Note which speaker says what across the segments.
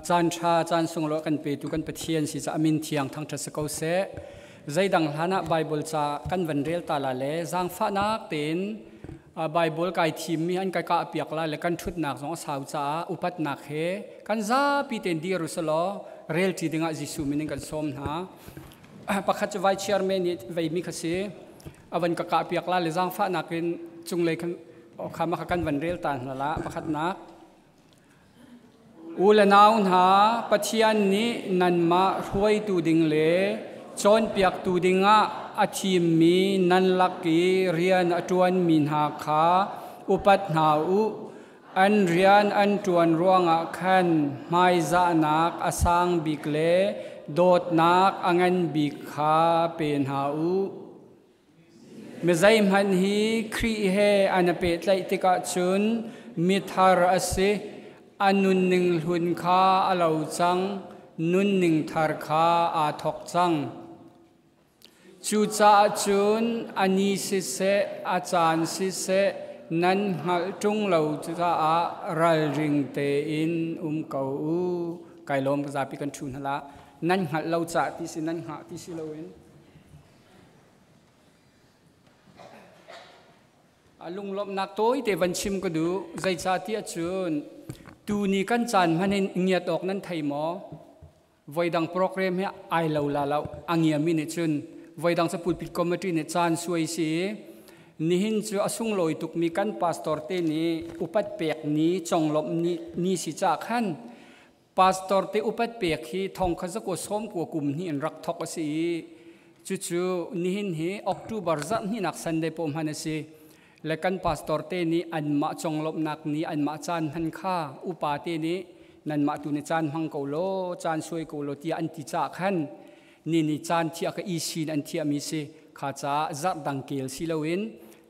Speaker 1: จานชาจานสงโลกันไปตุกันไปเทียนสิจะอามินเทียงทั้งทศกุลเสใจดังฮานะไบเบิลจะกันวันเรียลตาลาเลจางฟ้านักเต็นไบเบิลไก่ทีมมีอันไก่กะเปียกละและกันชุดนักสองสาวจ้าอุปัตนักเฮกันซาปีเต็นดีรุสโลเรียลที่ดึงอาจิสุมินิกันสมนะประคัตจะไวเชียร์เมนิไวมิคสีอวันกะเปียกละและจางฟ้านักเป็นจุงเลยคำมากันวันเรียลตาละประคัตนักอุลนาวน์หาปัจจัยนี้นันมาหวยตูดิงเล่จนเปียกตูดิงะอาทิมีนันลักกีเรียนจวนมินหาขาอุปัตหาอุอันเรียนอันจวนร่วงขันไม่จะนักอสังบิกเล่โดดนักอังันบิกขาเป็นหาอุเมื่อใจมันฮีครีเฮอันเป็นไลติกาจุนมิทาร์สิอันนุนหนึ่งหุ่นข้าอาลาวจังนุนหนึ่งทาร์ข้าอาทอกจังจูจ่าจุนอันนี้สิเสอาจารย์สิเสนั้นหัลจงเราจะอารัลริงเตอินเกาไก่ลมกระจายพิกันชุนฮละนั้นหัลเราจะที่สินั้นหาที่สิเราเองลุงลบนักโต้แต่วันชิมก็ดูใจจ่าที่จุนตูนี้กันจันมันเงียดออกนั้นไทยหมอไว้ดังโปรแกรมเนี่ยไอเราลาเราอังเงียมินจุนไว้ดังสปูดปิดคอมมิตี้เนี่ยจันสวยสินี่หินจูอสุงลอยตุกมีกันพาสตอร์เตนี้อุปัตเปียกนี้จงลบนี้สิจากขันพาสตอร์เตอุปัตเปียกที่ทองขันสกุลส้มกัวกลุ่มนี้รักทอกสิจู่ๆนี่หินที่ออกตูบาร์จันนี่นักสันเดปมฮันสิและกันพาสตอร์เตนี้อันมาจงลบนักนี้อันมาจานหันข้าอุปาเตนี้นั่นมาตุนจานหังเกาโลจานสวยเกาโลที่อันติจากขันนี่จานที่อักอีสินอันที่มีสิข้าจะจัดดังเกลสิเลวิน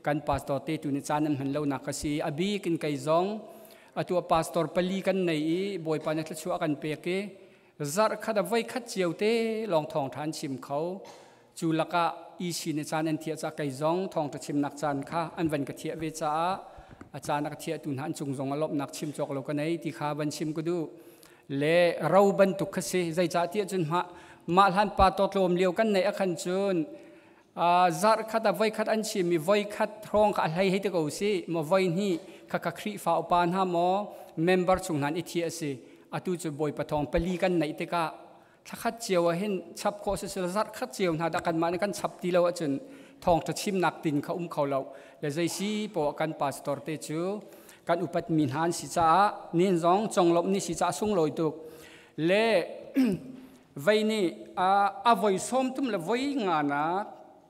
Speaker 1: กันพาสตอร์เตตุนจานนั้นหันเลวนักสิอบีกินไก่จงตัวพาสตอร์ปลีกันในบอยปานักชัวกันเปกจัดขัดไว้ขัดเจียวเตลองทองทานชิมเขาจูลักะอีสินจานอันที่จะไก่จงทองตะชิมนักจานข้าอันวันกะเทียเวจ้าอาจารย์นักเทียตุนหันจงจงอลบนักชิมจอกเรากันในที่ข้าวันชิมก็ดูเล่เราบรรทุกสิใจจ่าเทียจนมาหันปาตอดลมเลี้ยวกันในอาคันจุนจัดขัดไว้ขัดอันชิมมีไว้ขัดทองขัดให้ให้ตะกูสิมาไว้นี่ขัดครีฟ้าอุปานหามอเมมเบอร์จงนั้นอิเทียสิอาตุจะบอยปะทองปลีกันในตะกะถ้าขัดเจียวเห็นชับโคสิสจัดขัดเจียวนาดักกันมาในกันชับตีเราจนทองจะชิมนักตินเขาเขาเราและใจสิปอกันพาสตอร์เตจูกันอุปัตมินหันสิจ้านินจงจงลบนี่สิจ้าส่งลอยตุกเล่ไว้นี่ไว้ส้มทุ่มและไว้งานะ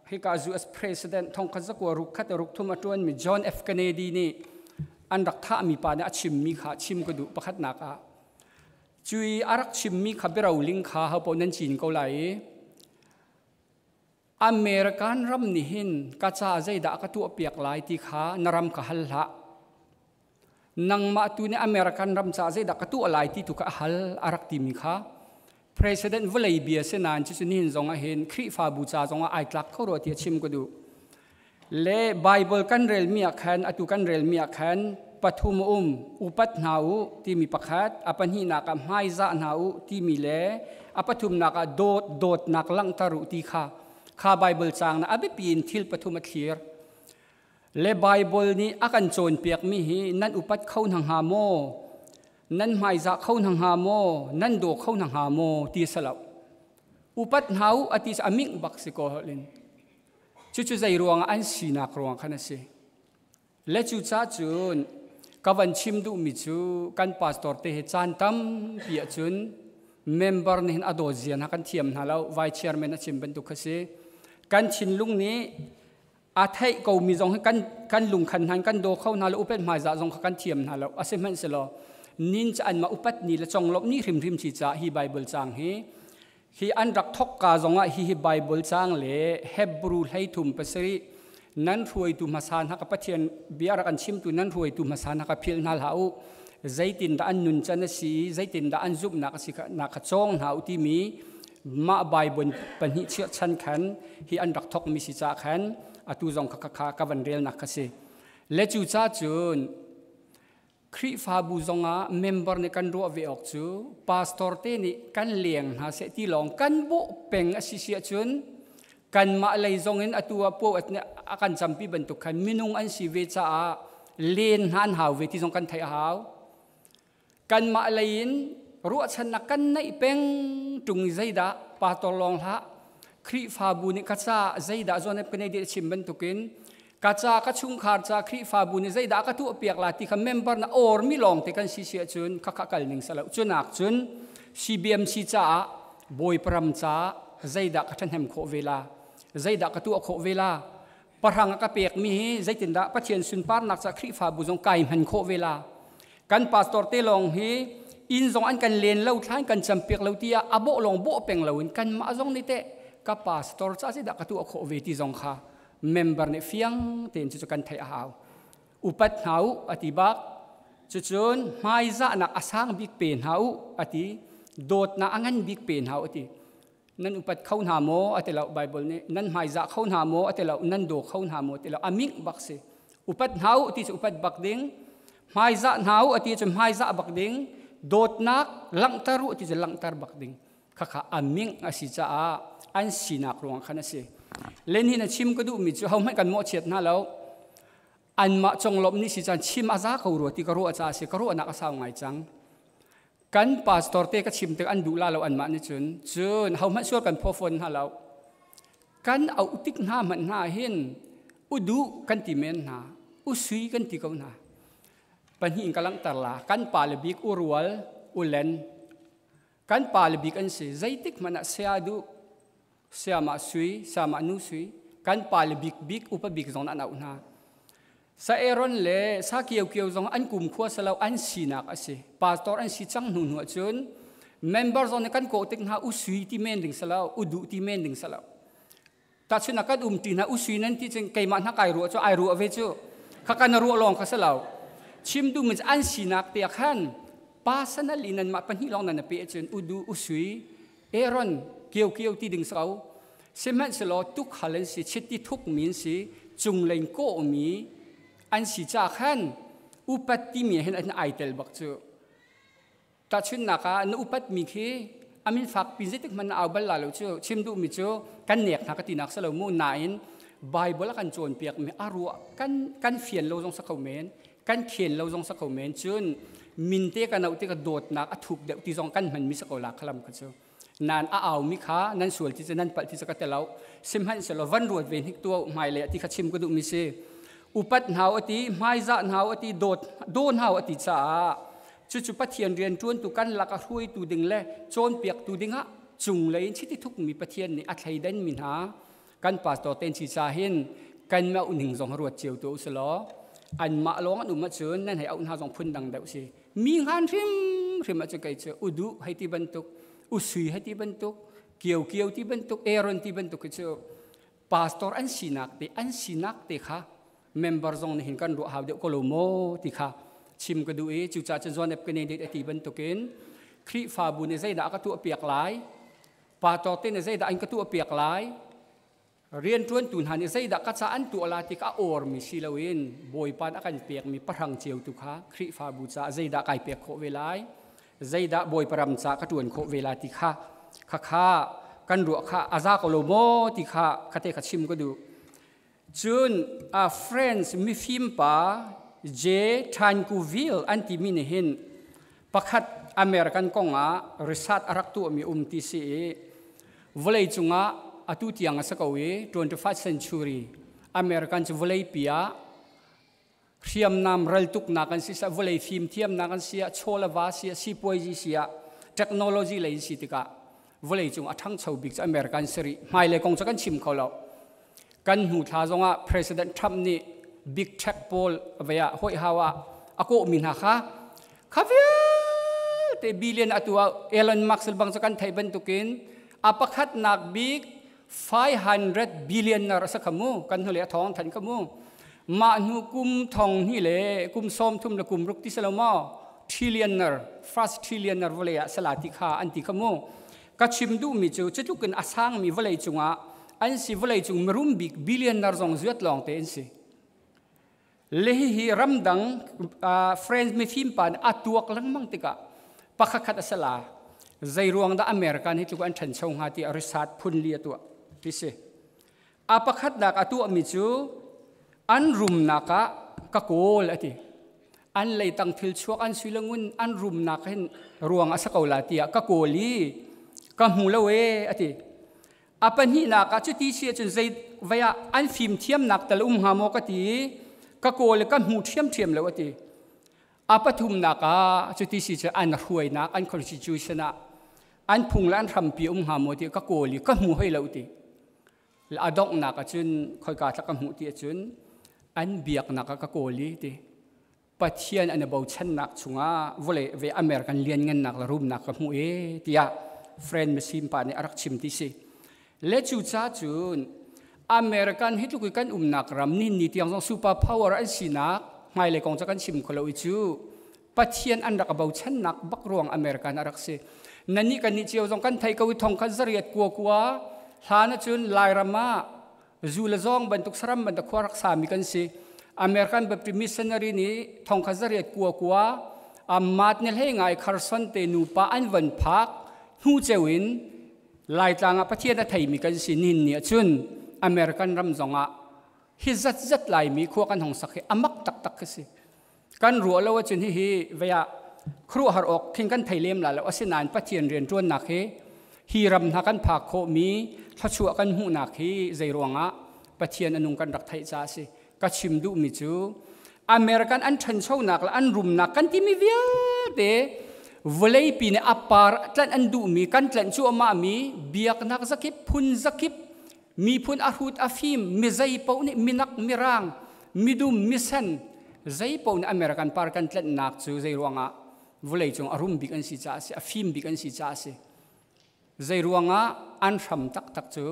Speaker 1: ให้กับ US President ทองคันสักว่ารุกขัดรุกทุ่มมาจวนมีจอห์น F เคนเนดีนี่อันรักท่ามีปานะชิมมีขาชิมก็ดูประคัดนักจุยอารักชิมมีขับเบราลิงขาเขาปนันจีนเกาหลีอเมริกันรำนิหินกาจ้าใจด่ากระตัวเปียกลายที่ขานรำขฮัลละนังมาตุเนอเมริกันรำจ้าใจด่ากระตัวลายที่ถูกฮัลอารักติมิขา President วลัยเบียเสนานจุดนี้จงเห็นคริฟาบูจาจงไอคลักเขาโรตีชิมก็ดูเล่ไบเบิลกันเรลมีอักขันอตุกันเรลมีอักขันปฐุมอุปัตหาวที่มีประคัดอปันหินักไฮซาหาวที่มีเล่อปฐุมนักโดดนักลังตารุตีข้าไบเบิลจางนะอภิปีนทิลปฐุมเขียร์และไบเบิลนี้อากันโจนเปียกมีหีนั่นอุปัตเข้าหางหาโมนั่นไฮซาเข้าหางหาโมนั่นโดเข้าหางหาโมตีสลับอุปัตหาวอติสอามิกบักสิโกฮลินจู่ๆใจรวงอันสีนักรวงขนาดสิและจู่จ้าจุนกวันชิมดูมิจูกันพาสตอร์เตหจานตั้มเปียจุนเมมเบอร์นี่อดอเซียนฮักันเทียมฮาเราไวเชียร์แมนชิมเป็นตุกสิกันชินลุงนี้อาไทยกูมีจงให้กันลุงขันหันกันโดเข้านาเราอุปมาจะจงกันเทียมฮาเราอาศัยมันสิโลนินจะอันมาอุปนี่ละจงลบนี่ริมชีจ้าฮีไบเบิลจางฮีอันรักทกกาจงอ่ะฮีไบเบิลจางเล่เฮบรูให้ทุ่มเปสรีนั้นรวยตุมาสานฮักปะเทียนเบียร์กันชิมตุนั้นรวยตุมาสานฮักพิลนาลฮาอุใจตินดาอันนุนจันสีใจตินดาอันซุบนักสินักจงฮาอุที่มีมาใบบนปัญหิเชื่อชันขันฮีอันรักทกมิสิจ้าขันอตุจงกะวันเรียลนักสิเลจูจ้าจุน คริฟาบูซงะเมมเบอร์ในกันรัวเวออกจูพาสตอร์เตนี่กันเลี้ยงหาเสตีลองกันบุเป็งอสิเสียจุนกันมาเลยซงเห็นอตัวพวกเนี่ยอาการจำปีบรรทุกขันมินุงอันสิเวจ้าเลียนหันหาวเวทีซงกันไทยหาวกันมาเลยรัวชนะกันในเป็งจุงใจดาปาตอลองละคริฟาบูนี่กัจจาใจดาจวนเป็นในเดชิมบรรทุกินกัจจากชุงขาดจากคริฟาบุญใจด่ากัตัวเปียกลาที่คำเมมเบอร์น่ะโอร์มิลองที่กันสิเสียจุนข้ากัลนิงสลาวจุนักจุน CBMC จ้าบอยพรำจ้าใจด่ากัทันแฮมโคเวลาใจด่ากัตัวโคเวลาปะรังกัเปียกมีใจตินด่าปะเชียนสุนปาร์นักจากคริฟาบุญจงไก่มันโคเวลากันพาสตอร์เตลองเฮอินจงอันกันเลียนเล่าท้ายกันจำเปียกเล่าที่อาโบลองโบเป็งเล่ากันมาจงนี่เตะกับพาสตอร์จ้าใจด่ากัตัวโคเวทีจงข้าเมมเบอร์เนี่ยเฟียงเต็นจุดกันไทยหาวอุปัตหาวอธิบักจุดไม่จะนักอาสังบิ๊กเป็นหาวอธิโดดนักอันบิ๊กเป็นหาวอธินั่นอุปัตเข้าหาโมอธิเราไบเบิลเนี่ยนั่นไม่จะเข้าหาโมอธิเรานั่นโดเข้าหาโมอธิเราอามิกบักเสอุปัตหาวอธิอุปัตบักดิ้งไม่จะหาวอธิจุดไม่จะบักดิ้งโดดนักลังตารุอธิจะลังตาบักดิ้งข้าอามิกอาศิจ้าอันสีนักรวงขนาดเสเล่นที่นั่นชิมก็ดูมิจูเขาไม่กันโมเชียดน่าแล้วอันมาจงลบนี่สิจันชิมอาซาเขารัวที่เขารัวจ้าสิเขารัวนักสาวไงจังกันพาสตอร์เตก็ชิมเตอันดูลาเราอันมานี่จุนเขาไม่ช่วยกันพอฝนฮะเรากันเอาติ๊กหน้ามันหน้าเห็นอุดูกันติเมนหน้าอุสุยกันติเขาหน้าปัญหากัลังตลากันปาลบิกอุรัวลอุเลนกันปาลบิกอันสิใจติ๊กมันเสียดูเสียมาสุยเสียมานุสุยกันปาลบิกอุปบิกจงนั้นเอาหน้าสเอรอนเล่สักเกี่ยวจงอันกุมขวาสลาวอันสีนักอาศัยพาสตอร์อันสีจังหนุนหัวจนเมมเบอร์จงในกันโกติกหาอุสุยที่เมนดิ่งสลาวอุดุที่เมนดิ่งสลาวแต่ชนกันตีนะอุสุยนั้นที่จึงเกี่ยมันนักไอรัวจะไอรัวเวจูข้ากันรัวลองข้าสลาวชิมดูมันอันสีนักเตียขันภาษานั้นลินันมาปัญหาลองนั้นเปียจนอุดุอุสุยเอรอนเกี่ยวที่ดิ่งสลาวเสมันสลาวทุกขลันสิชิดที่ทุกมินสิจุงเลงโกมีอันสิจ้าขันอุปัตติมีเห็นอันไอเตลบักจูตัดชุนนักอันอุปัตมีคีอามินฝักพิจิตมันเอาบัลลาลูจูชิมดูมิจูกันเนียกนักตินักสลามูนายน์ไบเบิลกันโจนเปียกมีอารัวกันเขียนเราจงสักเขาเมนกันเขียนเราจงสักเขาเมนจุนมินเตกันเอาที่กระโดดนักถูกเดาที่จงกันมันมีสักเอาลักขลังกันจูนานเอามิขานั่นส่วนที่จะนั่นปัจที่จะกระเตลาซิมฮันสลาวันรวดเวนิกตัวไม่เลยที่ขัดชิมก็ดูมิเซอุปัตหาวอติไม่จะหาวอติโดนหาวอติจ้าจุปัทเทียนเรียนจวนตุกันลักรวยตุดึงเล่โจนเปียกตุดึงฮะจุงเลยชิติทุกมีปะเทียนนี่อัตไลเดนมินหากันปัสต่อเต็นชีซาเห็นกันมาอุ่นหิงสองรวดเจียวตัวสลออันมาลองอันอุมาเชิญนั่นให้เอาหน้าสองพุ่นดังเดาสิมีงานริมอาจจะไกลเจออุดุให้ที่บรรทุกอุสุยให้ที่บรรทุกเกี่ยวที่บรรทุกเอรอนที่บรรทุกเจอปัสต่ออันสีนักเตค่ะเมมเบอร์จงเห็นกันรัวหาวเด็กโคโลโมติค่ะชิมก็ดูจูจ่าจะจวนเอฟกันเด็กที่บรรทุกินคริฟาบุญใจด่าก็ตัวเปียกหลายปาตอเต้นใจด่าอันก็ตัวเปียกหลายเรียนจวนตุนหันใจด่าก็จะอันตัวลาติกาโอร์มีสิลาวินบอยปานอากันเปียกมีพลังเจียวตุค่ะคริฟาบุญใจด่าไก่เปียกโคเวลายใจด่าบอยปรำจากระตวนโคเวลาติค่ะค่ะกันรัวค่ะอาซาโคโลโมติค่ะคาเตะชิมก็ดูจุนFriends มีฟิล์มป่าเจทันกูวิลอันที่มีเห็นประคัดอเมริกันกงริษัทรักตัวมีที่สีวลัยจุงอาตุที่ยังสักเอา21st century อเมริกันจะวลัยปียเทียมนำรัลตุกนักันสิสวลัยฟิล์มเทียมนักันเสียโชลวาเสียซีปวยจีเสียเทคโนโลยีเลยสิติกาวลัยจุงทั้งชาวบิ๊กอเมริกันสิริไม่เลยคงจะกันชิมเขาแล้วกันหูท้าจงPresident Trump นี่ Big Tech Poll เวียห้อยฮาวอากูมินหาค่ะข้าเวียแต่บิลเลียนอัตัวเอลอนมักซ์บางสักกันไทยบรรทุกินอาปักขัดนักบิ๊ก500 billionสักขมูกันหัวเลี้ยทองทันขมูมาหนูกุมทองนี่เลยกุมส้มทุ่มและกุมรุกที่สลามอ first trillioner วลัยสลาติขาอันติขมูกัชิมดูมิจูจะทุกคนอาสังมีวลัยจุงอันสิวลัยจุงมรุมบิ๊กบิลเลียนจงจุดลองเต็นสิ lehi ramdang friends mi film pan atuak lang mang tika pakhakat asala zairuang da American hitu an than chong hati arisat phun li atua tise apakhat dak atu mi chu an room naka ka kol ati an leitang thil chuak an suilangun an room nak hen ruang asakaula tia ka koli ka hulawe ati apan hi naka chu ti sia chun zai vaya an film thiam nak tal ha mo ka ti ka kol ka hu thiam lo ati apathum naka chu ti si cha an huai nak an constitution a an phunglan thampi ha mo ti ka koli ka hu hoi lo ti la adok naka chun khoi ka thak hu ti chun an biak naka ka koli ti pathian an about chan nak chunga vole ve American lian ngan nak la rum nak ka hu e tia friend mesim pa ni arak chim ti si le chu cha chun American hitu ku kan nak ram ni tiang song super power an sinak mai le kong cha kan chim kholo chu pathian an rak about chan nak bak ruang American arak se nani kan ni chiao song kan thai ka wi thong kan zariat kwa hlana chun lai rama zula zong bantuk saram ban da khwarak sami kan si American Baptist missionary ni thong khazariat kwa amat nel he ngai Carson te nu pa an van phak hu chewin lai tlanga pathian a thai mi kan si nin ni chun American ram zonga hi zat lai mi khwa kan hong sakhe amak tak ka si kan ru lo chun hi veya khru har ok thin kan thailem la lo asinan pathian rian tuan nak he hi ram na kan phak kho mi thachu kan hu nak hi zaironga pathian anung kan rak thai cha si ka chim du mi chu American an than chho nak la an rum nak kan ti mi via te volei pi ne apar tlan an du mi kan tlan chu ama mi biak nak zakip phun zakip mi phun a hut a fim mi zai pau ni minak mirang midum misan zai pau ni American par kan tlan nak chu zai ruanga volei chung arum bik an si cha se a fim bik an si cha se zai ruanga an tham tak chu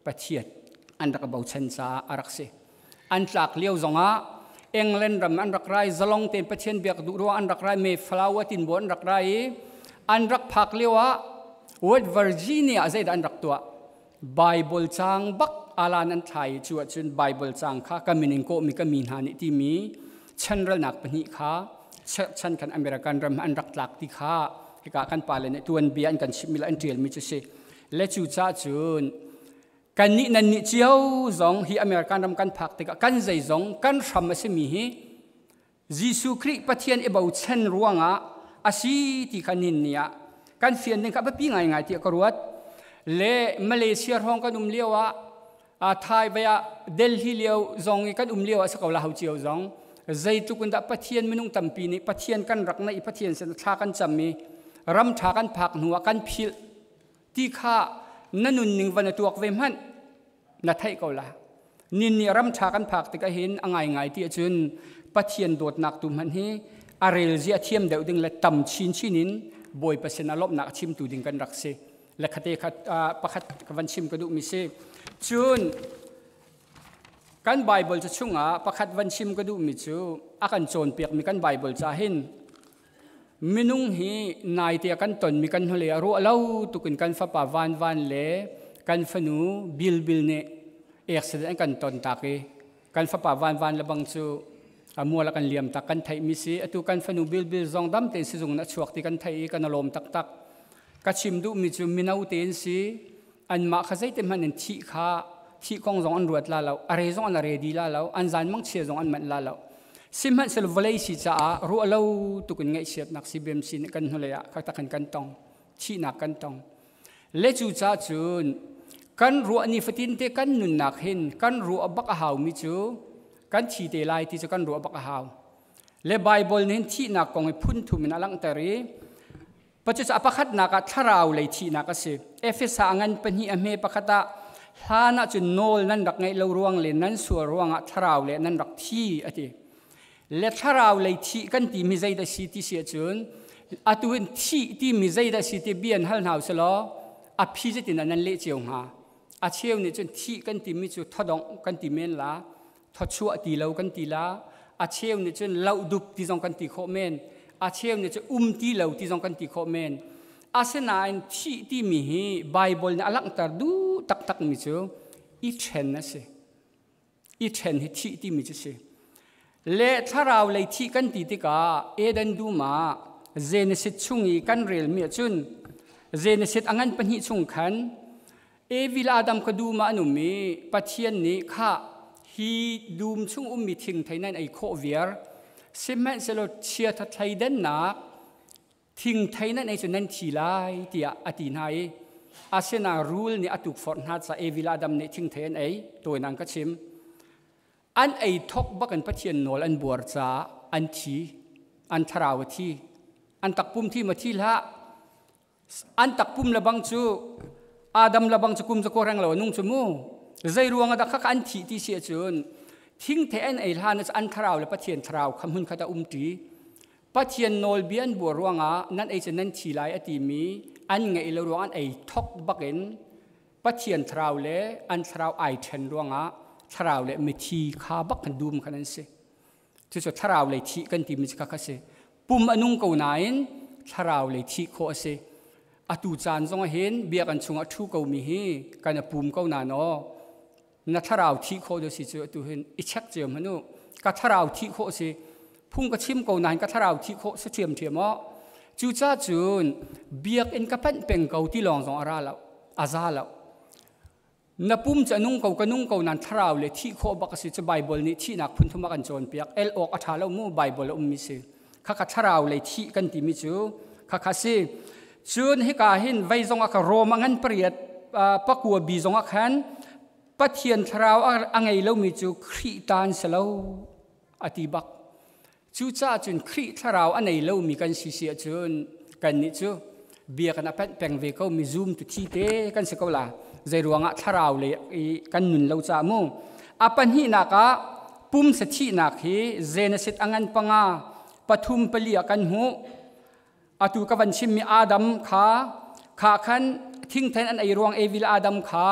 Speaker 1: pathiat an rak bau chan cha arak se an tlak liao zonga England ram an rak rai zalong ten pathian biak du ro an rak rai me flower tin bon rak rai an rak phak lewa West Virginia zai an rak tua Bible chang bak alan an thai chu chun Bible chang kha kamining ko mi kamin hani ti mi chanral nak pani kha chan kan American ram an rak tlak ti kha ka kan palen tuan bian kan chimil an trial mi chu se le chu cha chun kan ni nan ni chiao zong hi American ram kan phak te kan zai zong kan ram ase mi hi Jesu Christ pathian e bau chen ruanga asi ti kanin nia kan fian ning ka ba pi ngai ti ka ruat le Malaysia hong kan lewa a thai baya Delhi leo zong kan lewa sa kaula hau chiao zong zai tu kun da pathian minung tampi ni pathian kan rak na i pathian sen tha kan chammi ram tha kan phak nuwa kan phil ti kha nanun ning van tuak ve man na thai kaula nin ni ram tha kan phak te ka hin angai ti chun pathian dot nak tu man hi arel zia thiam deu ding le tam chinin boy pasen alop nak chim tu ding kan rak se le khate khat pakhat kawan chim ka du mi se chun kan Bible cha chunga pakhat van chim ka du mi chu akan chon pek mi kan Bible cha hin minung hi nai te kan ton mi kan hole ro alo tukin kan fa pa van le kan fanu bil ne accident kan ton ta ke kan fa pa van labang chu amula kan liam ta kan thai mi si atu kan fanu bil zong dam ten si zung na chuak ti kan thai kan alom tak ka chim du mi chu minau ten si an ma khazai te man thi kha thi kong zong an ruat la lo are zong an ready la lo an zan mang che zong an man la lo simhan sel volei si cha ru alo tukun ngai siat nak si bem sin kan holeya khata kan tong chi nak kan tong le chu cha chun kan ru ani fatin te kan nun nak hin kan ru abak a haw mi chu kan thi te lai ti chu kan ru abak a haw le Bible nin thi nak kong phun thu min alang tari pachu cha pakhat naka tharau le thi naka se efesa angan pani ame pakhata hlana chu nol nan rak ngai lo ruang le nan suar ruanga tharau le nan rak thi ati le tharau le thi kan ti mi zai da si ti sia chun atuin thi ti mi zai da si ti bian hal nau selo a phi je tin nan le chiu ha a cheu ni chun thi kan ti mi chu thodong kan ti men la thochu ti lo kan ti la a cheu ni chun lau dup ti jong kan ti kho men a cheu ni chu ti lo ti jong kan ti kho men a se na in thi ti mi hi Bible na alang tar du tak mi chu i chen na se i chen hi thi ti mi chu se le tharau le thi kan ti ti ka edan du ma Genesis chungi kan rel mi chun Genesis angan panhi chung khan evil Adam ka du ma anu mi pathian ni kha hi dum chung mi thing thainan ai kho viar simen selo chia tha thaidan na thing thainan ai chunan thi lai tia ati nai asena rule ni atuk for na cha evil Adam ni thing thain ai toinang ka chim an ai thok bakan pathian nol an bor cha an thi an tharawati an takpum thi ma thi la an takpum labang chu Adam labang chu kum chu korang lo nung chu mu zai ruang da kha an thi ti sia chun thing the an ai han an tharaw le pathian tharaw khamun khata ti pathian nol bian bor ruanga nan ai chen nan thi lai ati mi an ngai lo ruang an ai thok baken pathian tharaw le an tharaw ai then ruanga tharaw le mi thi kha bak kan dum khanan se chu chu tharaw le thi kan ti mi kha kha se pum anung ko nain tharaw le thi kho se atu chan zong hen bia kan chunga thu ko mi hi kana pum ko na no na tharaw thi kho do si chu tu hen I chak jem hanu ka tharaw thi kho se phung ka chim ko nan ka tharaw thi kho se thiam thiamo chu cha chun biak en ka pan peng ko ti long zong ara la aza la na pum cha nung ko nan tharaw le thi kho ba ka si cha bible ni thi nak phun thuma kan chon piak el ok atha lo mu bible mi se kha ka tharaw le thi kan ti mi chu kha kha si chun hi ka hin vai zong ka romangan priat pakua bi zong khan pathian tharaw angai lo mi chu khri tan selo ati bak chu cha chun khri tharaw anei lo mi kan si sia chun kan ni chu bia kan apat peng ve ko mi zoom tu thi te kan se ko la zai ruanga tharaw le kan nun lo cha mu apan hi na ka pum sa thi na khi Genesis angan panga pathum palia kan hu atu ka van chim mi Adam kha khan thing then an ai ruang evil Adam kha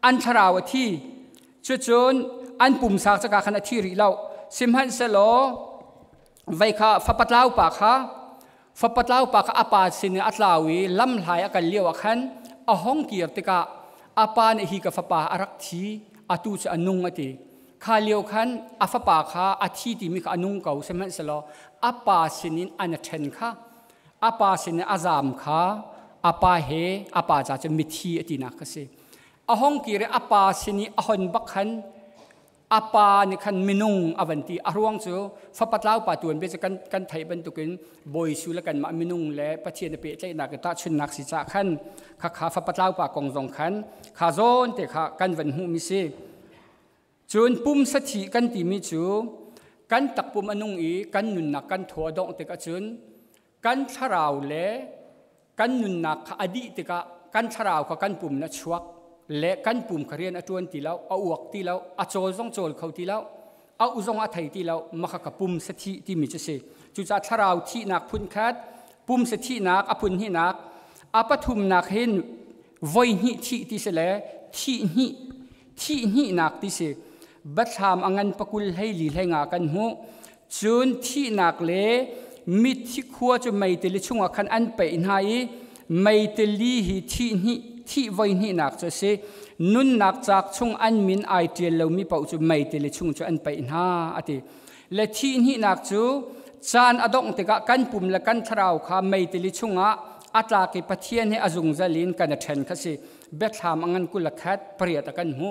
Speaker 1: an tharaw thi chu chun an pum sak chaka khan a thi ri lau simhan selo vai kha fapatlau pa kha apa sin atlawi lam hlai akal liwa khan a hong kier tika apa ne hi ka fapa arak thi atu cha anung ati kha liu khan afapa kha athi ti mi kha anung kau simhan selo apa sinin an then kha apa sin azam kha apa he apa cha cha mithi ati na ka se a hong kire apa sini a hon bak khan apa ni khan minung avanti arwang chu fapatlau pa tuan be kan thai ban tukin boi su la kan ma minung le pathian pe tlai na ka ta chun nak si cha khan kha fapatlau pa kong jong khan kha zon te kha kan van hu mi se chun pum sathi kan ti mi chu kan tak pum anung I kan nun na kan tho dong te ka chun kan tharaw le kan nun na kha adi te ka kan tharaw ka kan pum na chuak le kan pum kharian atun ti lau a uak ti lau a chol zong chol khau ti lau a u zong a thai ti lau makha ka pum sathi ti mi che chu cha tharaw thi nak phun khat pum sathi nak a phun hi nak a pathum nak hin voi hi thi ti se le thi hi nak ti se batham angan pakul hei li lenga kan hu chun thi nak le mit thi khua chu mai te li chunga khan an pe in hai mai te li hi thi voi hi nak cho se nun nak chak chung an min ai tiel lo mi pau chu mai te li chung chu an pe in ha ati le thi hi nak chu chan adong te ka kan pum la kan tharaw kha mai te li chunga atla ke pathian he azung zalin kan then kha se betham angan kula khat priya ta kan hu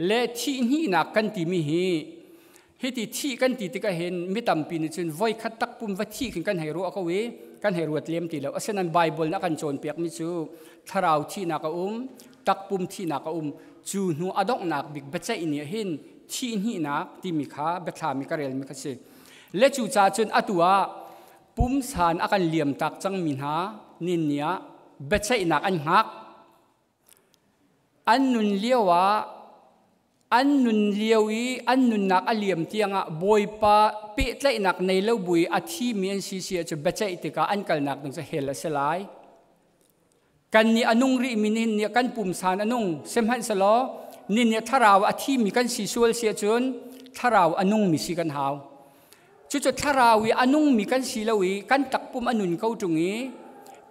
Speaker 1: le thi hi nak kan ti mi hi hiti thi kan ti ka hen mi tam pin chun voi khat tak pum va thi kan hai ro ka we kan hai ruat lem ti lo asenan bible na kan chon pek mi chu tharaw thi na ka tak pum thi na ka chu nu adok nak big bachai ni hin thi hi nak ti mi kha betha mi ka rel mi ka se le chu cha chun atua pum san akan liam tak chang min ha nin nia bachai nak an hak an nun liawa an nun liawi an nun nak aliam tianga boipa pe tlai nak nei lo bui athi mian si sia chu bachai tika an kal nak nang sa hel selai kan ni anung ri minin ni kan pum san anung semhan salo nin ni tharaw athi mi kan si sual sia chun tharaw anung mi si kan haw chu chu tharawi anung mi kan si lowi kan tak pum anun kau tungi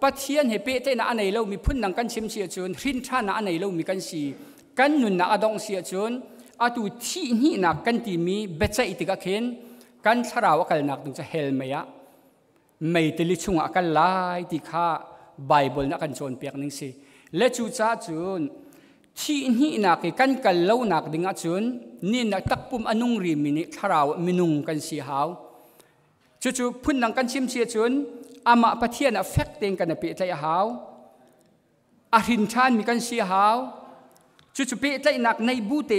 Speaker 1: pathian he pe te na anei lo mi phun nang kan sim sia chun hrin tha na anei lo mi kan si kan nun na adong sia chun อาตุที่นี่นักกันที่มีเบจอิติกะเข็นกันสราวกันนักถึงจะเฮลเมียไม่ติลิชุงอากันไล่ที่ข้าไบเบิลนักกันโจนเปียกนึงสิและจูจ้าจุนที่นี่นักกันกันเล่านักดึงอาจุนนี่นักตักปุ่มอนุงรีมินิสราวมินุงกันสีหาวจู่ๆพุ่นนังกันชิมเสียจุนอามาปะเทียนเอฟเฟกต์เองกันเปียใจหาวอารินชานมีกันสีหาวจู่ๆเปียใจนักในบูเต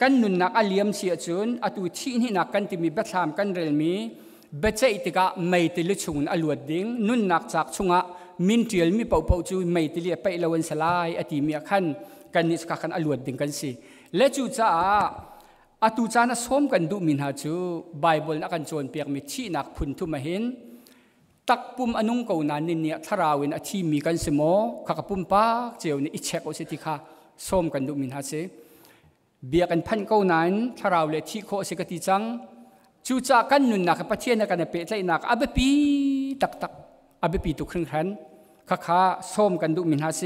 Speaker 1: กันนุนนักอาเลียมเสียจุนอาตุที่นี่นักกันที่มีเบทามกันเรลมีเบจอิติกะไม่ติลิชุงอลวดดิ้งนุนนักจากชุงะมินเทียลมีเป่าจูไม่ติลิไปละวันสลายอติมีขันกันนิสกักันอลวดดิ้งกันสิและจู่จ้าอาตุจานะส้มกันดูมินหาจูไบเบิลนักกันโจนเปียกมีที่นักพุนทุมาเห็นตักปุ่มอนุงเกานันนี่เนี่ยทาราวินอธิมีกันสมอขากปุ่มปากเจียวนี่อิเช็คโอเสติค่ะส้มกันดูมินหาเสเบียกันพันเกานันทาราวเลที่โคเสกติจังจู่จ้ากันนุนนักปะเทียนนักกันเปใจนักอาเบปีตักอาเบปีตุกครึ่งขันข้าส้มกันดูมินหาเส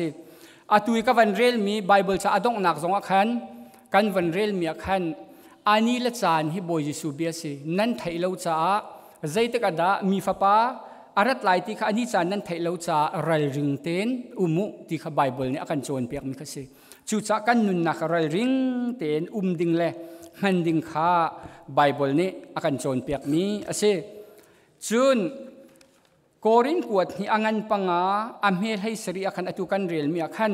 Speaker 1: อาตุยกับวันเรลมีไบเบิลจะอดงนักสองขันกันวันเรลมีขันอันนี้ละจานฮิโบยิสูเบียสินั่นไทยเราจ้าใจตะกระดามีฟ้าป้าอารัตไลที่ข้าอันนี้จานนั่นไทยเราจ้าไรริงเต้นอุมุที่ข้าไบเบิลเนี่ยกันโจนเปียกมีกสิจู่จ้ากันนุนนักไรริงเต้นดิ่งเล่หันดิ่งข้าไบเบิลเนี่ยกันโจนเปียกมีสิจุนโกรินกวดที่อังันปังอาอเมให้สรีอาคันอตุกันเรียลมีอาคัน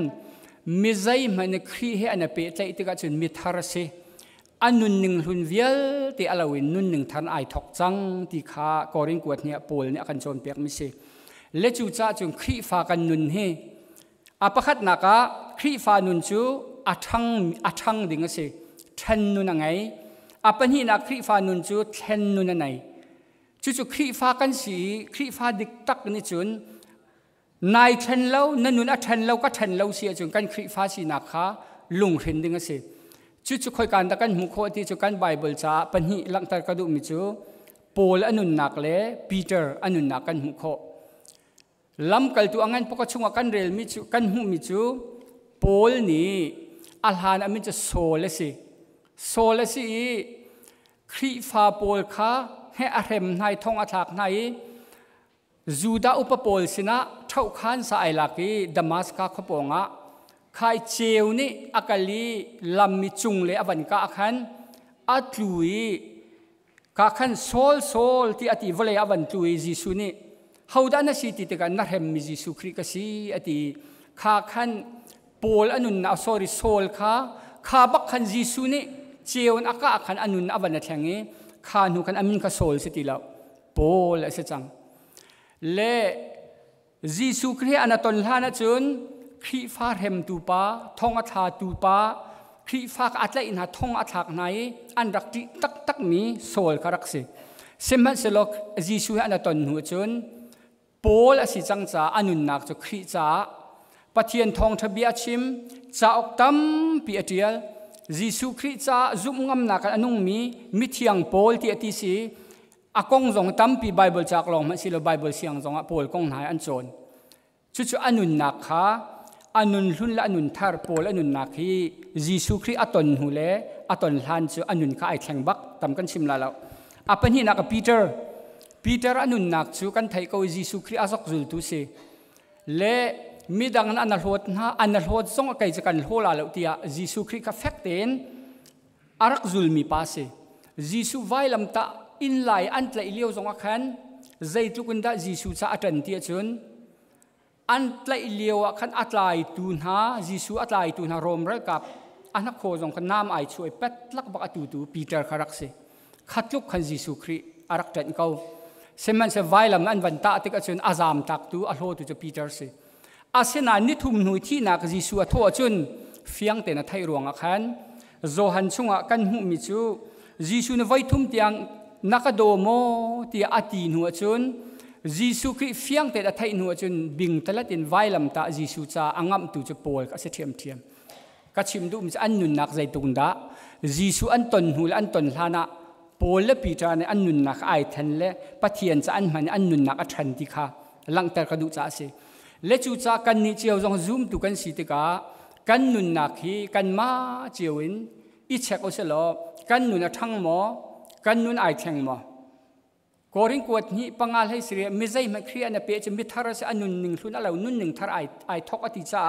Speaker 1: มิใจมันครีเฮอันเปใจติกาจุนมิทาร์เซอันนุนหนึ่งหุ่นเวียลที่อลาวินนุนหนึ่งทันไอทอกจังที่ข้ากอริงกวดเนี่ยปูลเนี่ยกันโจนเปียกมิเซเลจูจ้าจุนครีฟ้ากันนุนเฮอาปะขัดนักะครีฟ้านุนจูอัชังดิ่งเซเทนนุนไงอาปะนี่นักครีฟ้านุนจูเทนนุนไงจู่ๆครีฟ้ากันสีครีฟ้าดิกตักนี่จุนนายเทนเล่านั่นนุนอัเทนเล่าก็เทนเล่าเสียจุนกันครีฟ้าสีนักข้าลุงเห็นดิ่งเซจู่ๆคอยการตะกันมุขที่จู่กันไบเบิลจ้าปัญหิหลังตะกระดูมิจูปอลอนุนนักเล่ปีเตอร์อนุนนักกันมุขลำกัลตัวงั้นพวกช่วงกันเรลมิจูกันหูมิจูปอลนี่อัลฮานอามิจะโซเลสิครีฟาปอลข้าให้อาเรมนายทองอัฐากนายจูดาอุปปอลสินะเท่าขันสายลักดามัสกาขปองะใครเจียวนี่อากาลีลำมิจุงเลยอวันกาขันอัตลุยกาขันโซลที่อติวเลยอวันตุยจิสุนี่เขาด้านสิติตกันนักเฮมมิจิสุคริกสีอติข้าขันปอลอนุนนาสอริโซลข้าบักขันจิสุนี่เจียวนอากาขันอนุนอวันนัทยังเงข้าหนูขันอามินข้าโซลสิติแล้วปอลเสจังเลจิสุคริอนาตนลานะจุนครีฟ้าเฮมตูปาทองอัฐาตูปาครีฟ้าอัตเลอินหาทองอัฐากไหนอันรักที่ตักมีโซลคารักสิเซมันเซลกจิสุอันตนหัวจนปอลสิจังจ้าอนุนนักจะครีจ้าปะเทียนทองทะเบียชิมจ้าออกตั้มปีเดียลจิสุครีจ้าจุ่มงำนักอนุมีเทียงปอลที่อติสีอากงจงตั้มปีไบเบิลจากลองมันสิโลไบเบิลเสียงจงปอลกงหายอันโจนจู่ๆอนุนนักข้าอนุนหุ่นละอนุนทาร์ปอลอนุนนักฮีจิสุครีอัตนหูเล่อัตนฮันจูอนุนข้าไอแข่งบักตำกันชิมลาแล้วอาเป็นที่นักปีเตอร์อนุนนักจูกันไทยก็จิสุครีอาศักจุลตุเสเล่มีดังนั้นอันนั้นโหดส่งไกจะกันโหลาแล้วที่จิสุครีกับเฟกเตนอารักจุลมีป้าเสจิสุไว้ลำตาอินไลอันตะอิเลียวส่งขันใจทุกันได้จิสุจะอัตันเตียจุนอันไลเลียวขันอัตไลตูนหาจิสุอัตไลตูนหารมรักกับอันนักโคจงขันน้ำไอช่วยเป็ดลักบักอตูปีเตอร์คารักเซขัดลุกขันจิสุครีอารักจันเขาเซมันเซไวลำอันวันตาติกจนอาซามตักตูอัลโหตูจะปีเตอร์เซอาเซนานิทุมหนุยที่นักจิสุอัทโวจุนเฟียงเตนไทยรวงขันโจฮันชุงกันหูมิจูจิสุนไว้ทุ่มเตียงนักโดโมที่อตีนหัวจุนจิสุคริเฟียงแต่ละไทยหนูจนบิงตละตินไวลำตาจิสุจ้าอังอัมตูจะปอลก็เสียเทียมก็ชิมดูมันจะอันนุนนักใจตุงดาจิสุอันตนหูและอันตนลานะปอลและปีจาในอันนุนนักไอทันและปะเทียนจะอันมันอันนุนนักอัชันติค่ะหลังแต่กระดูจ้าเสและจูจ้ากันนี่เจียวจงซูมตุกันสิติกากันนุนนักฮีกันมาเจียวิน อีเช็คเอาเสลอกันนุนทั้งหมอกันนุนไอแทงหมอกอริงกวดนี้ปังอาให้เสียไม่ใช่ไม่เครียดนะเปียจะมิทาร์เสอันนุนหนึ่งทุนอะไรนุนหนึ่งทาร์ไอทอกอติจ้า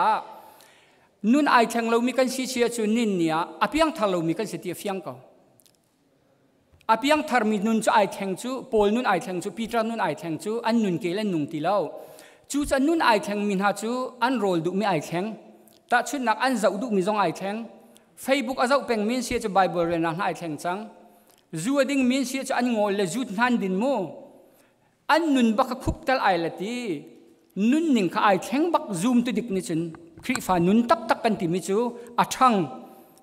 Speaker 1: นุนไอแทงเรามีกันเชียจูนินเนี่ยอภิยังทาร์เรามีกันเสียเฟียงก็อภิยังทาร์มีนุนจูไอแทงจูโพลนุนไอแทงจูปีตรานุนไอแทงจูอันนุนเกลันนุนตีเล่าจูจะนุนไอแทงมินหาจูอันโรลดูมีไอแทงแต่ชุดนักอันจะดูมีจงไอแทงFacebook อาจจะเป็นมินเสียจะไบเบิลเรนนั่นไอแทงจังจูอดิ่งมินเสียจะอันงอเลจูนันดินโมอันนุนบักคุปตัลไอละตีนุนหนึ่งข้าไอแทงบักซูมตัวดิกนิจนคริฟ้านุนตักกันที่มิจูอัชัง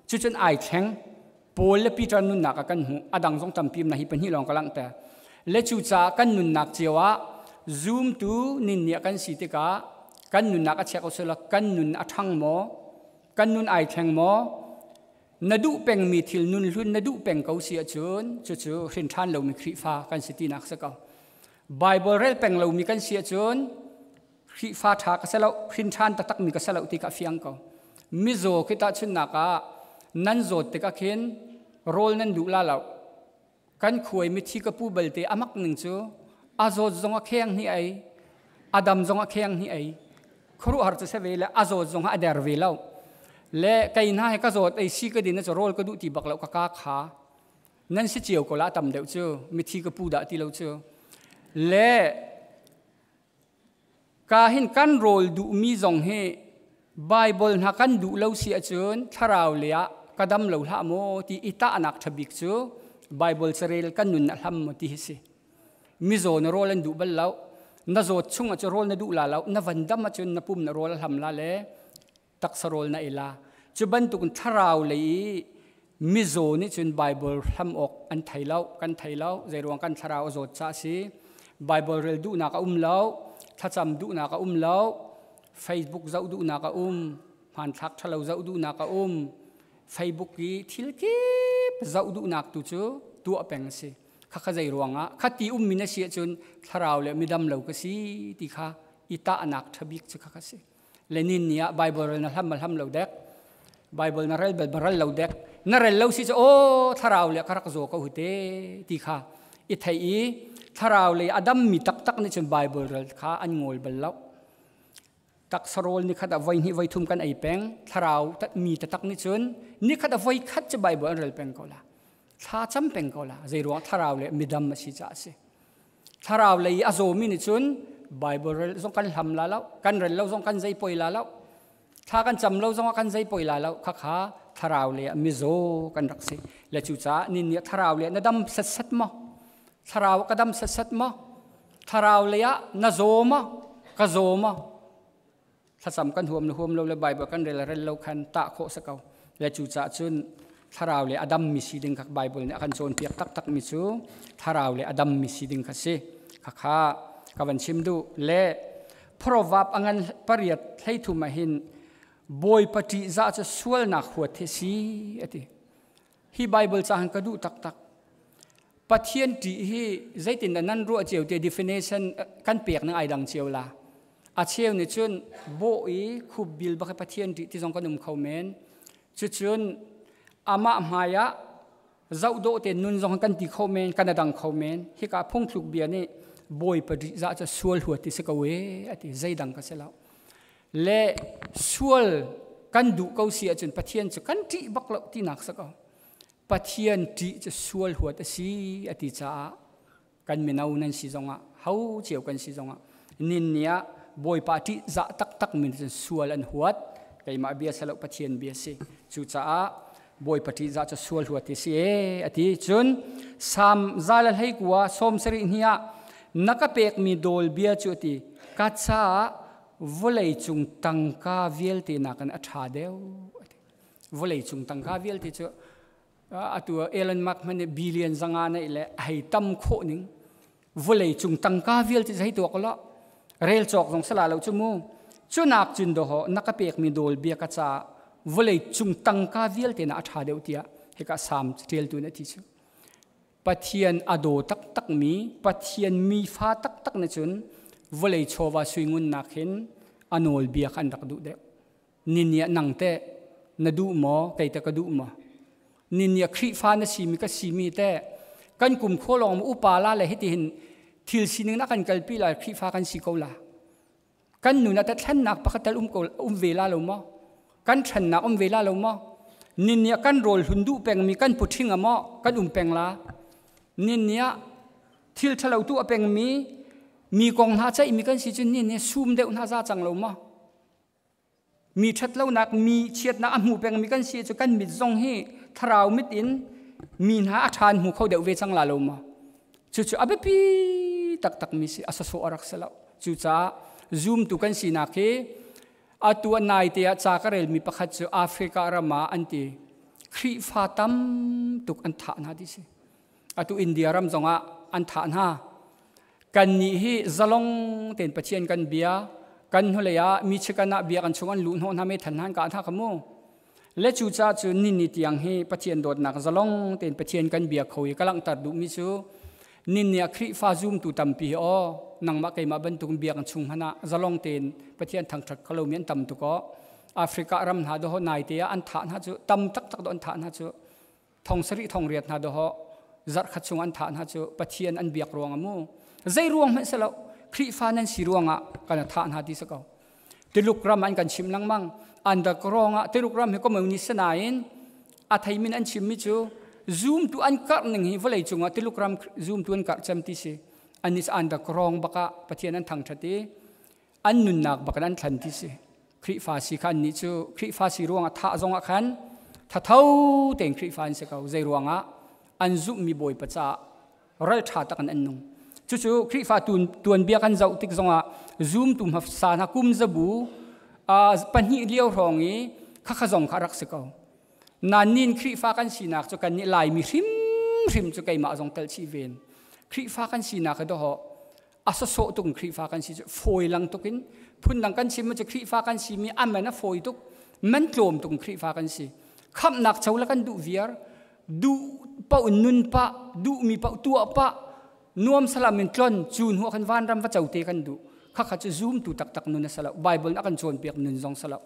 Speaker 1: จุดจนไอแทงโพลและปีตรานุนนักกันหูอดังทรงจำพิมพ์นะฮิเป็นฮิลองกำลังแต่และจูจ้ากันนุนนักเจ้าซูมตัวนินเนี่ยกันสิติกากันนุนนักเช็คเอาเสละกันนุนอัชังโมกันนุนไอแทงโมนาดูเป็งมีทิลนุนลุนนาดูเป็งเขาเสียจนจู่ๆเห็นท่านเรามีคริฟ้ากันสิตินักสักเอาไบเบิลเรลเป็งเรามีกันเสียจนคริฟ้าทักเสละเห็นท่านตักมีกันเสละอุติกาเฟียงเขามิโซคิตาชุนนักนั้นโจติกาเข็นโรลนั้นดูลาเรากันคุยมิที่กปูเบลเตอามักหนึ่งจู่อาโจจงอาเคียงนี่ไออาดัมจงอาเคียงนี่ไอครูฮาร์จะเสวละอาโจจงอาเดอร์เวลาและใครน่าให้ก็โจทย์ไอ้สิ่งก็ดีนั่นจะโรลก็ดูที่บักเราก็กาขานั่นสิเจียวก็ละตำเดียวเจอมิที่ก็ปูดะที่เราเจอและการเห็นการโรลดูมีจงให้ไบเบิลนักการดูเราเสียจนถ้าเราเลี้ยกระดำเราละโมที่อิตาอนักทบิกเจอไบเบิลเสรีลกันนุนละทำที่สิมิโซนโรลันดูบัลเราน่าโจทย์ช่วงจะโรลน่าดูลาเราน่าวันดำมาจนน่าปุ่มน่าโรลทำละเล่ตักสโรลน่าเอลาจุบันตุกทาราวเลยมิโซนี่จนไบเบิลทำออกอันไทยเล่ากันไทยเล่าใจรวงกันทาราวโจทย์จ้าสิไบเบิลเรลดูนักเล่าถ้าจำดูนักเล่า Facebook จะดูนักผ่านทักทะเลจะดูนักFacebook กีทิลกีจะดูนักตุจูตัวเป็นสิข้าขใจรวงข้าตีมินเสียจนทาราวเลยมีดำเหล่าก็สิที่ข้าอิตาอนักทบิกจะข้าสิเลนินเนี่ยไบเบิลนั่นทำมาทำเหล่าเด็กไบเบิลนั่นเรื่องแบบเหล่าเด็กนั่นเรื่องเหล่าสิจะโอ้ทาราวเลยข้ารักโจก็หุ่นเตที่ข้าอิทัยทาราวเลยอดัมมีตักนี่จนไบเบิลข้าอันงอลเบลเล่าตักสโรลนี่ข้าแต่ไว้นี่ไว้ทุ่มกันไอแปงทาราวมีตักนี่จนนี่ข้าแต่ไว้คัดจะไบเบิลเรื่องแปงก็ละถ้าจำเป็นก็ละใจรวงทาราวเลยมีดำมาสิจ้าสิทาราวเลยอาโจมีนี่จนไบเบิลส่งกันทำแล้วกันเรื่องเราส่งกันใจป่วยแล้วถ้ากันจำเราส่งกันใจป่วยแล้วข้าทาราวเลยมิโซกันรักสิและจู่จ้านี่เนี่ยทาราวเลยน่าดำสัดมั้งทาราวก็ดำสัดมั้งทาราวเลยน่าโจมั้งก็โจมั้งถ้าจำกันห่วมเราเลยไบเบิลกันเรื่องเราคันตะโคสกเอาและจู่จ้าจนทาราวเลยอดัมมิสิดิงกับไบเบิลเนี่ยกันโจนเปียกตักมิจูทาราวเลยอดัมมิสิดิงกับสิข้ากัวันชิมดูเล่เพราะว่าอันปริยัติให้ทุมาหินบอยปฏิจจสวลนักหัวเทสีอะไรฮีไบเบิลจะหันกระดูตักปะเทียนที่ฮีใจตินนั้นรู้เจียวเดีย definition กันเปียกนั่งไอดังเจียวละอาเชียวเนี่ยจนโบอีคูบิลบักปะเทียนที่ทรงกันนุ่มเขาเมนจนอามาหมายะเจ้าโดเตนุนทรงกันที่เขาเมนกันดังเขาเมนฮีกับพงทุกเบียนี่บอยปฏิจะสวลหัวที่สกเวที่ใจดังก็เสร็จแล้วและสวลกันดูเขาเสียจนปะเทียนจะกันที่บักเลที่นักสักเอาปะเทียนที่จะสวลหัวที่สีที่จ้ากันไม่เอานั่นสิจงเขาเจียวกันสิจงนินเนี่ยบอยปฏิจะตักมันจะสวลอันหัวไปมาเบียสแล้วปะเทียนเบียสิจู่จ้าบอยปฏิจะสวลหัวที่สีที่จนสามจาลให้กัวสมสริเนี่ยนักเป็กมีโดลเบียจุติกัจฉาวลัยจุงตังกาเวลตีนักอัฐาเดียววลัยจุงตังกาเวลตีจุตัวเอลันมักมันบิลเลียนจังานนี่แหละให้ตั้มโคนึงวลัยจุงตังกาเวลตีให้ตัวก็ละเรลจอกตรงสลาเราจุมูจุนักจุนโดหนักเป็กมีโดลเบียกัจฉาวลัยจุงตังกาเวลตีนักอัฐาเดียวเตียให้กับสามเทลตัวนี้ที่จุปะเทียนอโดตักมีปะเทียนมีฟ้าตักในจุนวลัยโชวาสวยงุนนักเห็นอโนลเบียกันดักดูเด็กนินเนี่ยนังเตะนดูหมอไก่ตะกดูหมอ นินเนียครีฟ้านะสีมีก็สีมีแต่กันกลุ่มโคลองอุปาลาเลยให้ที่เห็นทิลสินึงนักกันกัลปีลาครีฟ้ากันสีโกลากันหนุนแต่ท่านนักปะกัตลุมเวลาลงมั้งกันฉันนักเวลาลงมั้งนินเนียกันโรลหุ่นดูแปงมีกันพุทธิงอะมั้งกันแปงลานินเนียทิลทะเลาตัวแปงมีกองหาใจมีกันสิจุนนินเนียซูมเดวน่าจะจังลงมั้งมีชัดเล่านักมีเชียดนักหูแปงมีกันสิจุกันมิดซงให้ทราวมิดอินมีหาอาชานหูเขาเดวเวจังลาลงมั้งจู่ๆอเบปีตักมีสิอาศัยโซอารักษาจู่ๆzoom ตุกันสินักเอตัวนายเตียจากเรลมีประคัตจูแอฟริการามาอันตีครีฟาตัมตุกอันทานหาดิสิอตัวอินเดียรำจงอันทานหากันนี้ฮีจลงเต็นปะเชียนกันเบียกันหัวเลยมีเชกันเบียกันชงอันลุนหัวทำให้ทันหันกันท่าขโมและจู่ๆจูนินิตยังฮีปะเชียนโดดนักจลงเต็นปะเชียนกันเบียเขาอีกำลังตัดดูมิจูนินเนี่ยครีฟาซูมตุตัมปีอ๋อนังมาเกยมาบรรทุกเบียกันชุงฮนะจลงเต็นปะเทียนทางตรักเขาเมียนตัมตุก็แอฟริการำหาดูหนายเตียอันฐานหาจูตัมตักโดนฐานหาจูทองสริทองเรียดหาดูหจัดขัดชุงอันฐานหาจูปะเทียนอันเบียกรวงมูใจรวงไม่เสลาครีฟานั้นสีรวงกันฐานหาดีสักเอาติลุกรำอันกันชิมลังมังอันดักรองติลุกรำให้ก็มือนิสนาอินอาทัยมินอันชิมมิจูzoom tu an kar ning hi volei chunga telegram zoom tu an kar cham ti se anis an da krong baka pathian an thang thati an nun nak baka an thlan ti se khri fa si khan ni chu khri fa si ruanga tha zonga khan tha thau teng khri fa se kau zai ruanga an zoom mi boi pacha ral tha takan an nung chu khri fa tuan bia kan zau tik zonga zoom tum ha sa na kum zabu a panhi liao rongi kha zong kha rak se kauนันนินครีฟ้ากันสีนักจุกันนี่ลายมีริมจุกันมาจงเตลชีเวนครีฟ้ากันสีนักก็ต้องอาศัยโซตุงครีฟ้ากันสีจะฟอยลังตุกินพุ่นลังกันสีมันจะครีฟ้ากันสีมีอันมันนะฟอยตุกมันโจมตุงครีฟ้ากันสีคำนักเจ้าละกันดูเวียร์ดูเป่านุนปะดูมีเป่าตัวปะนวมสลับมินทลอนจูนหัวกันวานรำพระเจ้าเตกันดูข้าขจะซูมตูตักนุนสลับไบเบิลนักกันโจนเปียกนุนซองสลับ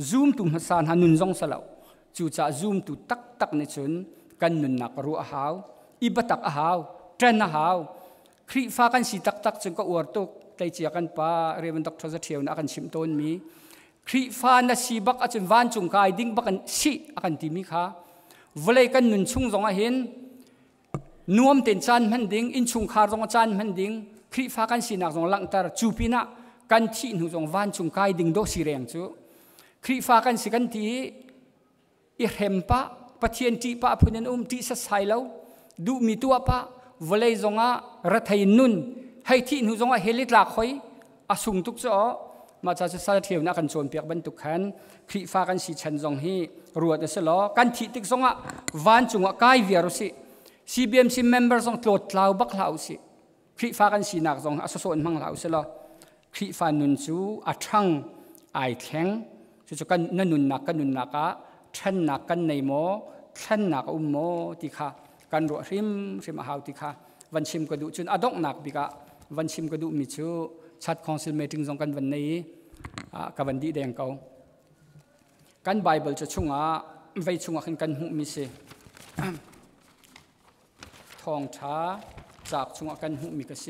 Speaker 1: ซูมตูมาสานหานุนซองสลับจู่จะซูมตุตักในชนกันนุนนักรู้อาหาวอิบตักอาหาวเทรนอาหาวครีฟ้ากันสีตักจนก็อวดตุกไตเจียกันป้าเรียนดอกทศเทียวนักกันชิมต้นมีครีฟ้านาสีบักอาจจะวานจุงกายดิ้งบักกันสีอากันทีมีค่ะวลัยกันนุนชุงจงอาเห็นนวมเต็นจันมันดิ้งอินชุงคาร์จงจันมันดิ้งครีฟ้ากันสีนักจงลังตาจูปีนะกันที่หนูจงวานจุงกายดิ้งโดสีแรงจูครีฟ้ากันสีกันทีอิเฮมปะปะเทียนจีปะพุนันที่สัสไฮเลวดูมีตัวปะวลัยจงอารัฐยินุนให้ที่หนูจงอาเฮลิตลากคอยอาสุงทุกจ้อมาจากสารเทียวนักกันโจนเปียกบรรทุกขันครีฟ้ากันสีชันจงฮีรัวเดสลอกันที่ติกจงอาวานจงอากายเวียรุสิ CBMC member จงตลอดลาวบักลาวสิครีฟ้ากันสีนักจงอาสส่วนมังลาวสิลอครีฟ้านุนจูอัดช่างไอแข็งจะกันนุนนักกันนุนนักฉันนักกันในโมฉันนักโมติค่ะกันรัวริมหาวติค่ะวันชิมกระดูจนอดอกนักบิกะวันชิมกระดูมิจูชัดคอนซิลเมติงจงกันวันนี้กับวันดีแดงเก่ากันไบเบิลจะชุ่งไว้ชุ่งกันหุมิเสทองช้าจากชุ่งกันหุมิกะเส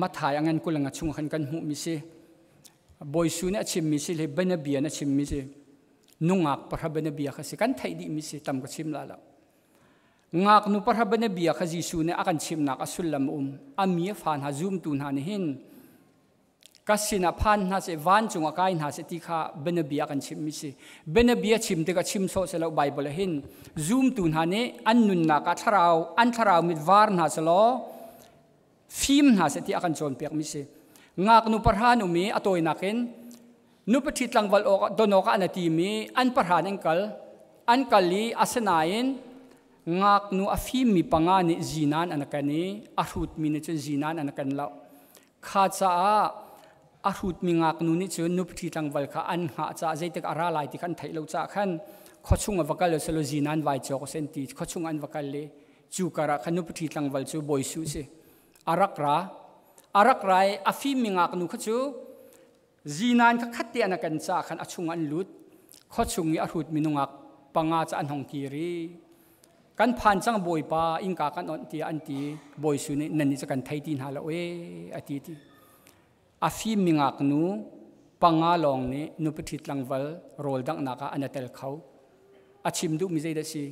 Speaker 1: มาถ่ายอันกุลังชุ่งกันหุมิเสบอยซูเนี่ยชิมมิเสเลยเบนเบียนะชิมมิเสนุ่งอักพระเบนเบียขสิกันไทยดีมิสิตามก็ชิมลาละงักนุพระเบนเบียขจิสูเนี่ยอากันชิมนักอสุลลมอามีฟานหาซูมตุนหานี่หินกัสินาพันหาเสวานจงอากายหาเสติขาเบนเบียกันชิมมิสิเบนเบียชิมเด็กชิมโซเสลาไบเบิลหินซูมตุนหานี่อันนุนนักทราวอันทราวมิดวาร์หาเสลอฟิมหาเสติอากันโจนเปียกมิสิงักนุพระนุมีอโตยนักินนุปทิตลังวัลโอดนอกอันตีมีอันประหารอันกัลลีอาสนาอินงักนูอฟิมมีปังานิจีนันอันกันนี้อารุดมีนิจจีนันอันกันแล้วข้าจะอารุดมีงักนูนิจนุปทิตลังวัลข้าอันข้าจะใจเด็กอาราไลที่ขันไทยเราจะขันข้อชุ่งอวกาลสโลจีนันไว้จอกเซนติข้อชุ่งอันวกาลจูการะขันนุปทิตลังวัลจูบอยสูสิอารักราอฟิมมีงักนูข้าจูจีนันขัดเตียนกันจ้าขันอชุงอันลุดข้อชุงนี้อรุดมินุงัก panga cha an hong kiri kan phan chang boi pa inka kan on ti an ti boi su ni nani cha kan thai tin hala we ati ti afi mingak nu panga long ni nu pithit langwal rol dang naka anatel khau achim du mi zai da si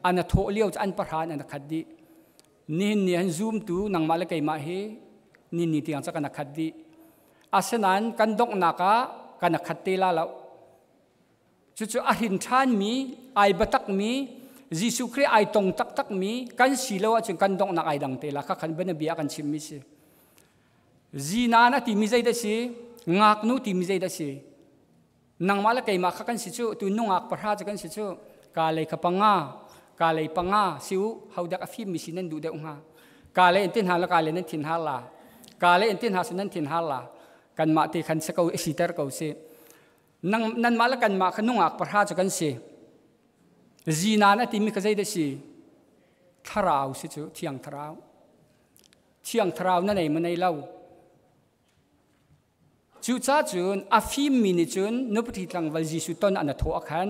Speaker 1: ana tho liao an parhan an khaddi nin ni han zoom tu nang mala kai ma he nin ni tiang cha kana khaddi asanan kan dok naka kana khatte la law chu chu a hin than mi ai batak mi Jisu Kri ai tong tak tak mi kan silo a chung kan dok nak ai dang te la kha khan bana bia kan chim mi si zina na ti mi zai da si ngak nu ti mi zai da si nang mala kai ma kha kan si chu tu nu ngak parha cha kan si chu ka le kha panga siu haudak a fim mi sinan du de nga ka le entin ha la ka le nan thin ha la ka le entin ha sinan thin ha la kan ma te khan sa ko sitar ko se nang nan mala kan ma kha nu ngak parha cha kan si zina na ti mi ka zai da si tharau si chu thiang tharau na nei ma nei lau chu cha chun a fim mi ni chun nu pthi tlang wal Jisu ton an tho akhan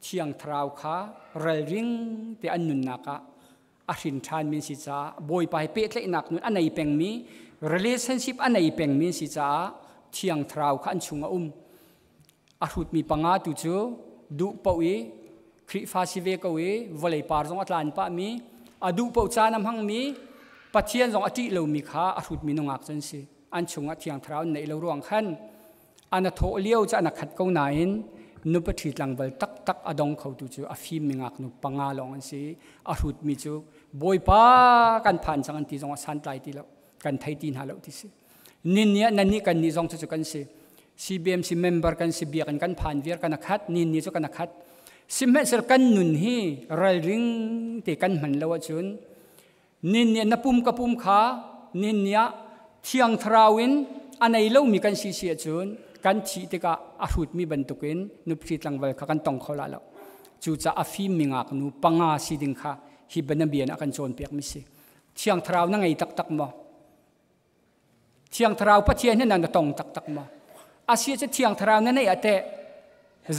Speaker 1: thiang tharau kha ral ring te an nun naka a rin than min si cha boi pai pe tle nak nun anai peng mi relationship anai peng min si cha thiang tharau kha an chunga a hut mi panga tu chu du pawi khri fa si ve ko we volei par jong atlan pa mi adu po cha nam hang mi pathian jong ati lo mi kha a hut mi no ngak chen si an chunga thiang tharau nei lo ruang khan ana tho liao cha na khat ko na in nu pathi tlang bal tak tak adong khau tu chu a fim mi ngak nu panga long an si a hut mi chu boi pa kan phan chang an ti jong san tlai ti lo kan thai tin ha lo ti si nin nia nan ni kan ni jong chu kan si CBMC member kan si bia kan phan vir kan khat nin ni chu kan khat simhe ser kan nun hi ral ring te kan man lo chun nin nia napum kapum kha nin nia thiang tharawin anei lo mi kan si si chun kan thi te ka a hut mi ban tukin nu phrit langwal kha kan tong khola lo chu cha a fim mi ngak nu panga si ding kha hi bana bian akan chon pek mi si thiang tharaw na ngai tak tak mo thiang tharaw pathian na na tong tak tak mo asia cha thiang tharaw na nei ate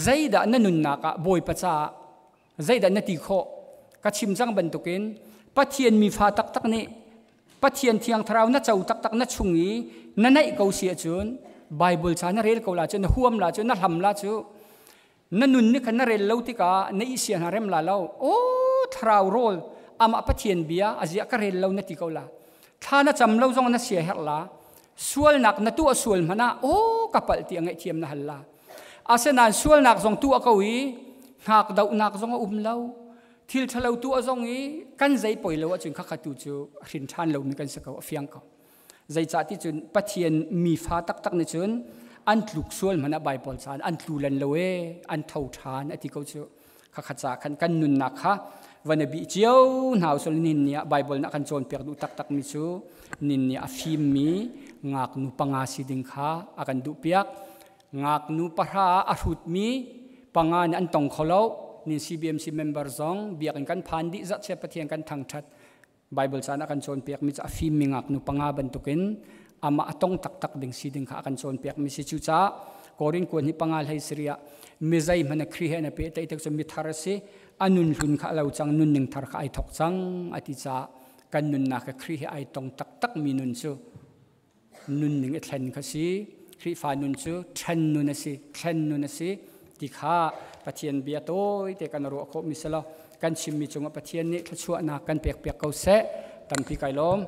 Speaker 1: zaida na nun naka boi pacha zaida na ti kho ka chim jang ban tukin pathian mi pha tak tak ni pathian thiang tharaw na chau tak tak na chungi na nei ko sia chun Bible cha na rel ko la chu na huam la chu na hlam la chu na nun ni khan na rel lo ti ka na isian ha rem la lo o thraw rol ama pathian bia azia ka rel lo na ti ko la thana cham lo jong na sia her la sual nak na tu asul mana o kapal ti angai thiam na halla asenan sual nak jong tu akawi hak dau nak jong lo thil thalo tu azong i kan zai poilo achun kha khatu chu rin than lo mi kan sa ko afiang ko zai cha ti chun pathian mi fa tak tak ni chun an tluk sual mana Bible chan an tlulan lowe an thau than ati ko chu kha kha cha khan kan nun na kha wanabi chiao naw sol nin nia Bible na kan chon pek du tak tak mi chu nin nia afim mi ngak nu panga si ding kha akan du piak ngak nu parha a hut mi panga ni an tong kholo ni CBMC member zong biak kan phandi za che pathian kan thang that Bible sana kan chon pek mi cha fim mi ngak nu panga ban tukin ama atong tak tak ding si ding kha kan chon pek mi si chu cha korin ko ni pangal hai sria mi zai mana khri he na pe tai tak so mi thar se anun hun kha lo chang nun ning thar kha ai thok chang ati cha kan nun na ka khri he ai tong tak tak mi nun chu nun ning e thlen kha si khri fa nun chu than nun na si ti kha pathian bia toi te kan ro kho mi sala kan chim mi chunga pathian ni thachua na kan pek pek ko se tam pi kai lom